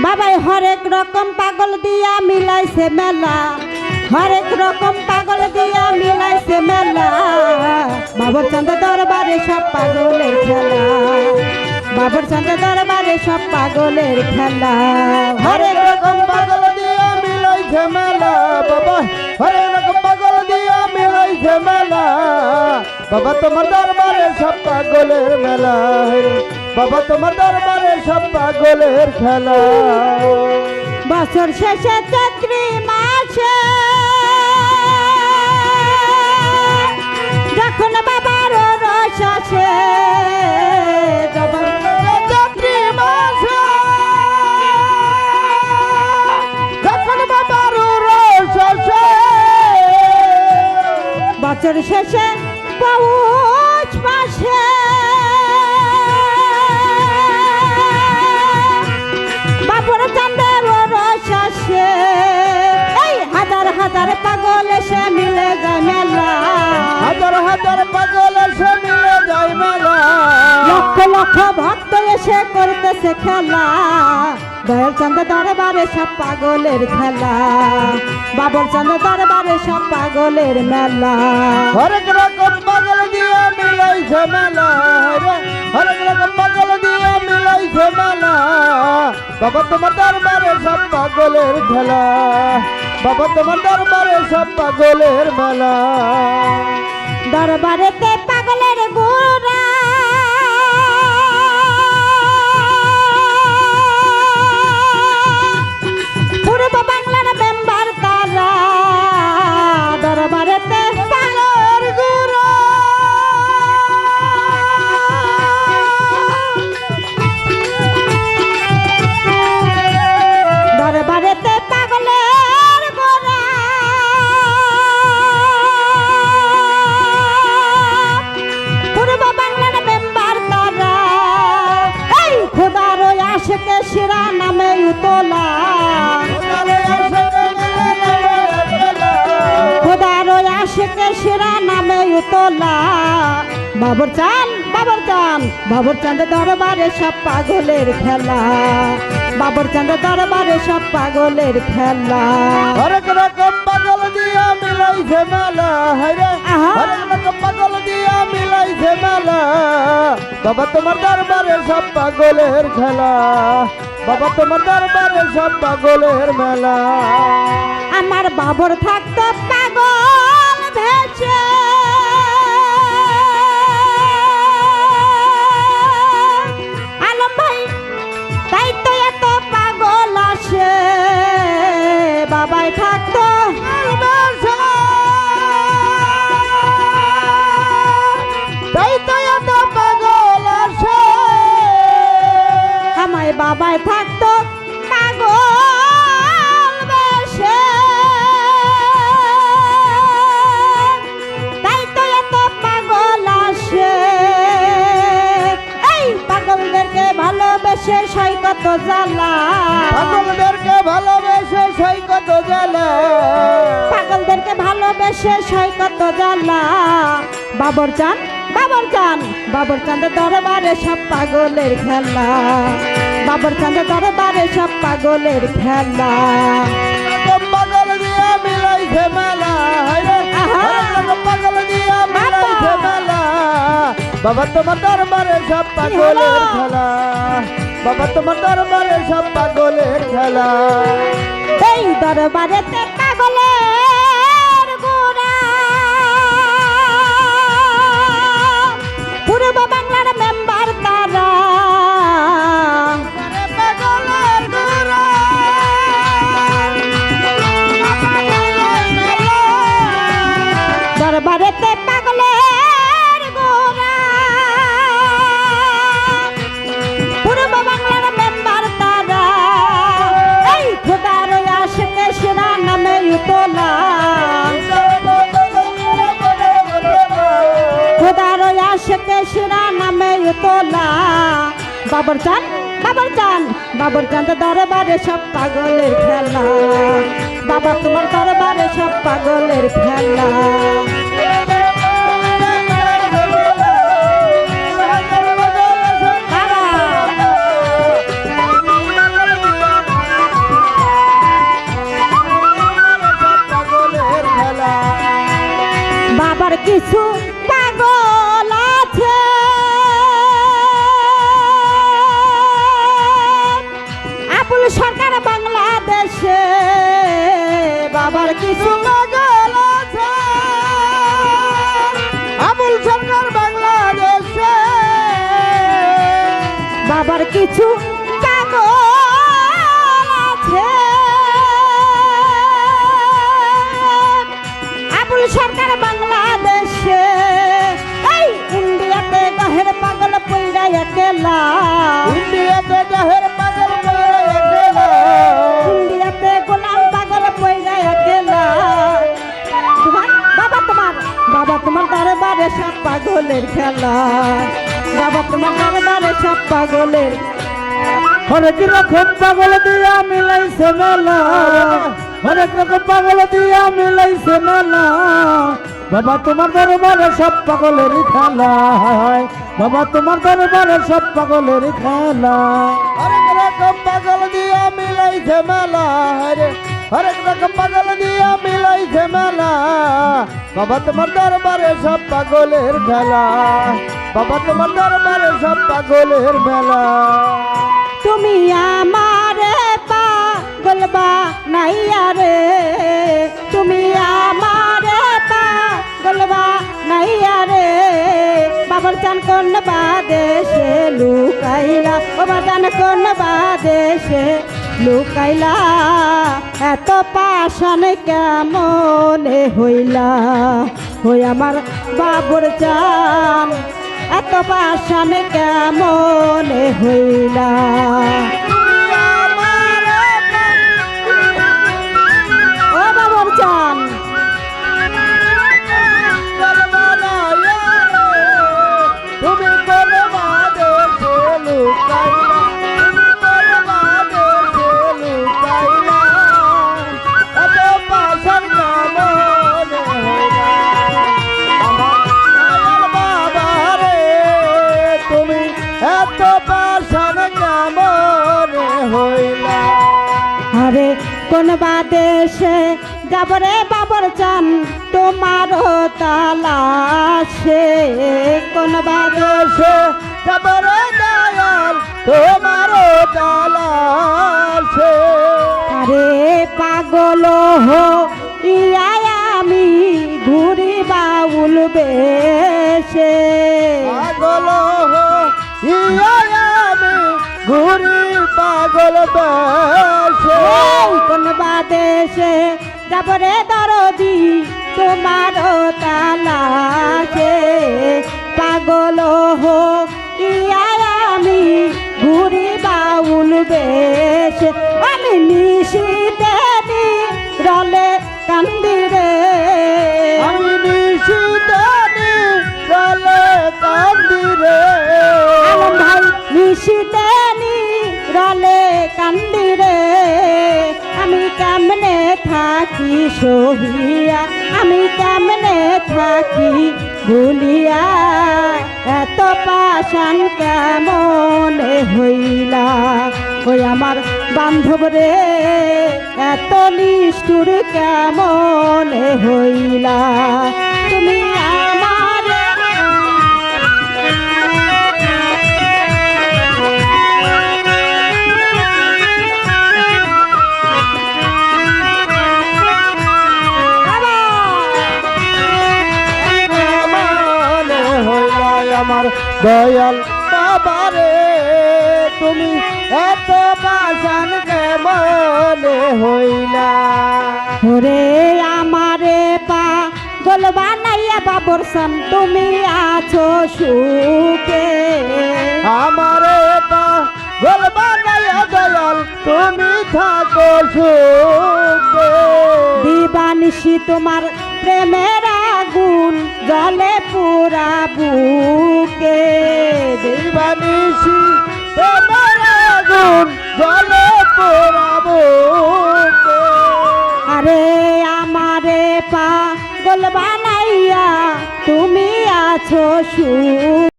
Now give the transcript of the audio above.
বাবাই হরেক রকম পাগল দিয়া মিলাইছে মেলা, হরেক রকম পাগল দিয়া মিলাইছে মেলা। বাবর চাঁদ দরবারে সব পাগলের খেলা, বাবর চাঁদ দরবারে সব পাগলের খেলা। হরেক রকম পাগল দিয়া মিলাইছে মেলা বাবা, হরেক রকম পাগল দিয়া মিলাইছে মেলা। বাবা তোমার দরবারে সব পাগলের মেলা, বাবা তোমার দরবারে সব পাগলের খেলা। বছর শেষে চৈত্রি মাসে যখন বাবার রস আসে, চৈত্রি মাসে যখন বাবার রস আসে, বছর শেষে পৌষ মাসে বাবর চাঁদের রস আসে। এই হাজার হাজার পাগল এসে মিলে যায় মেলা, হাজার হাজার পাগল এসে মিলে যায় মেলা। লক্ষ লক্ষ ভক্ত এসে করতেছে খেলা। দয়াল চাঁদ দরবারে সব পাগলের খেলা, বাবর চাঁদ দরবারে সব পাগলের মেলা। হরেক রকম পাগল দিয়ে মিলাইছে মেলা, হরেক রকম পাগল দিয়ে মিলাইছে মেলা। বাবা তোমার দরবারে সব পাগলের খেলা, বাবা তোমার দরবারে সব পাগলের মেলা। দরবারেতে পাগলের গোরা পূর্ব বাংলার মেম্বার তারা, দরবারেতে পাগলের গোরা দরবারেতে পাগলের গোরা পূর্ব বাংলার মেম্বার তারা। এই খোদার ওই আশেকে শিরা নামে উতলা, খোদার ওই আশেকে শিরা নামে উতলা। বাবর চাঁদ, বাবর চাঁদ, বাবর চাঁদ দরবারে সব পাগলের খেলা, বাবর চাঁদ দরবারে সব পাগলের খেলা। হরেক রকম পাগল দিয়ে মিলাইছে মেলা, হায়রে হরেক রকম পাগল দিয়ে মিলাইছে মেলা। বাবা তোমার দরবারে সব পাগলের খেলা, বাবা তোমার দরবারে সব পাগলের মেলা। আমার বাবর থাকতো পাগল ভেসে, আলম ভাই তাই তো এত পাগল আসে। বাবাই থাকতো তাই তো এত পাগল আসে, আমায় বাবাই থাকতো পাগল বেশে। তাই তো এত পাগল আসে। এই পাগলদেরকে ভালোবেসে সই কত জ্বালা, পাগলদেরকে ভালোবেসে সেই কত জ্বালা। পাগলদেরকে ভালোবেসে সই কত জ্বালা। বাবর চাঁদ, বাবর চাঁদ, বাবর চাঁদ দরবারে সব পাগলের খেলা, বাবর চাঁদ দরবারে সব পাগলের খেলা। পাগল দিয়ে মিলাইছে মেলা, হায়রে হরেক রকম পাগল দিয়ে মিলাইছে মেলা। বাবা তোমার দরবারে সব পাগলের খেলা, বাবা তোমার দরবারে সব পাগলের খেলা। এই দরবারেতে পাগলের গোরা পূর্ব বাংলার মেম্বার তারা, পাগলের গোরা দরবারেতে পাগলের গোরা পূর্ব বাংলার মেম্বার তারা। এই খোদার ওই আশেকে শিরা নামে উতলা, খোদার ওই আশেকে শিরা নামে উতলা। বাবর চাঁদ, বাবর চাঁদ, বাবর চাঁদ দরবারে সব পাগলের খেলা, বাবা তোমার দরবারে সব পাগলের খেলা। সরকার বাংলাদেশে বাবার কিছু পাগল আছে আবুল সরকার বাংলাদেশে বাবার কিছু পাগল আছে আবুল সরকার বাংলাদেশে এই ইন্ডিয়াতে গহের পাগল পইরা একলা ইন্ডিয়াতে জাহের পাগল পড়ে একলা ইন্ডিয়াতে গোলাম পাগল পইরা একলা বাবা তোমার দরবারে সব পাগলের খেলা বাবা তোমার দরবারে সব পাগলের হরেক রকম পাগল দিয়া মিলাইছে মেলা হরেক রকম পাগল দিয়া মিলাইছে মেলা বাবা তোমার দরবারে সব পাগলের খেলা বাবা তোমার দরবারে সব পাগলের খেলা হরেক রকম পাগল দিয়া মিলাইছে মেলা হরেক রকম পাগল দিয়া মিলাইছে মেলা বাবা তোমার দরবারে সব পাগলের খেলা বাবা তোমার দরবারে সব পাগলের মেলা তুমি আমারে পাগল বানাইয়া রে তুমি আমারে পাগল বানাইয়া রে বাবার চান কোন বাদেশে লুকাইলা বাবা চান কোন বাদেশে লুকাইলা এত পাশান কেমনে হইলা হই আমার বাবুর চান এত পাশান কেমনে হইলা ও বাবুর চান তুমি কোন বাদেশে লুকাইলা তুমি কোন বাদেশে লুকাইলা এত পাশান কেমনে হইলা আমার বাবা রে তুমি এত পাশান কেমনে হইলা আরে কোন বাদেশে যাব রে বাবর চান তোমারও তালাশে কোন বাদেশে যাবরে দয়াল তোমারও তালাশে আরে পাগল হো ইয়াই আমি ঘুরি বাউল বেশে পাগল হো ইয়া আমি ঘুরি পাগল বেশে কোন বাদেশে যাব রে দরদি তোমারও তালাশে পাগল হো ইয়াই আমি ঘুরি বাউল বেশে আমি নিশিতে রলে কান্দি রে আমি নিশিদানি চলে কান্দি রে আলম ভাই নিশিতে রলে কান্দি রে আমি কেমনে থাকি সহিয়া আমি কেমনে থাকি ভুলিয়া এত পাশান কেমনে হইলা ওই আমার বান্ধব রে এত নিষ্ঠুর কেমনে হইলা তুমি আমার মনে হইলা আমার দয়াল বাবারে তুমি এত পাশান কেমনে হইলা ওরে আমারে পাগল বানাইয়া বাবর সান তুমি আছো সুখে আমারে পাগল বানাইয়া দয়াল তুমি থাকো সুখে দিবানিশি তোমার প্রেমের আগুন জলে পুরা বুকে দিবানিশি তোমার আগুন জলে পোড়াবো আরে আমারে পাগল বানাইয়া তুমি আছো সুখে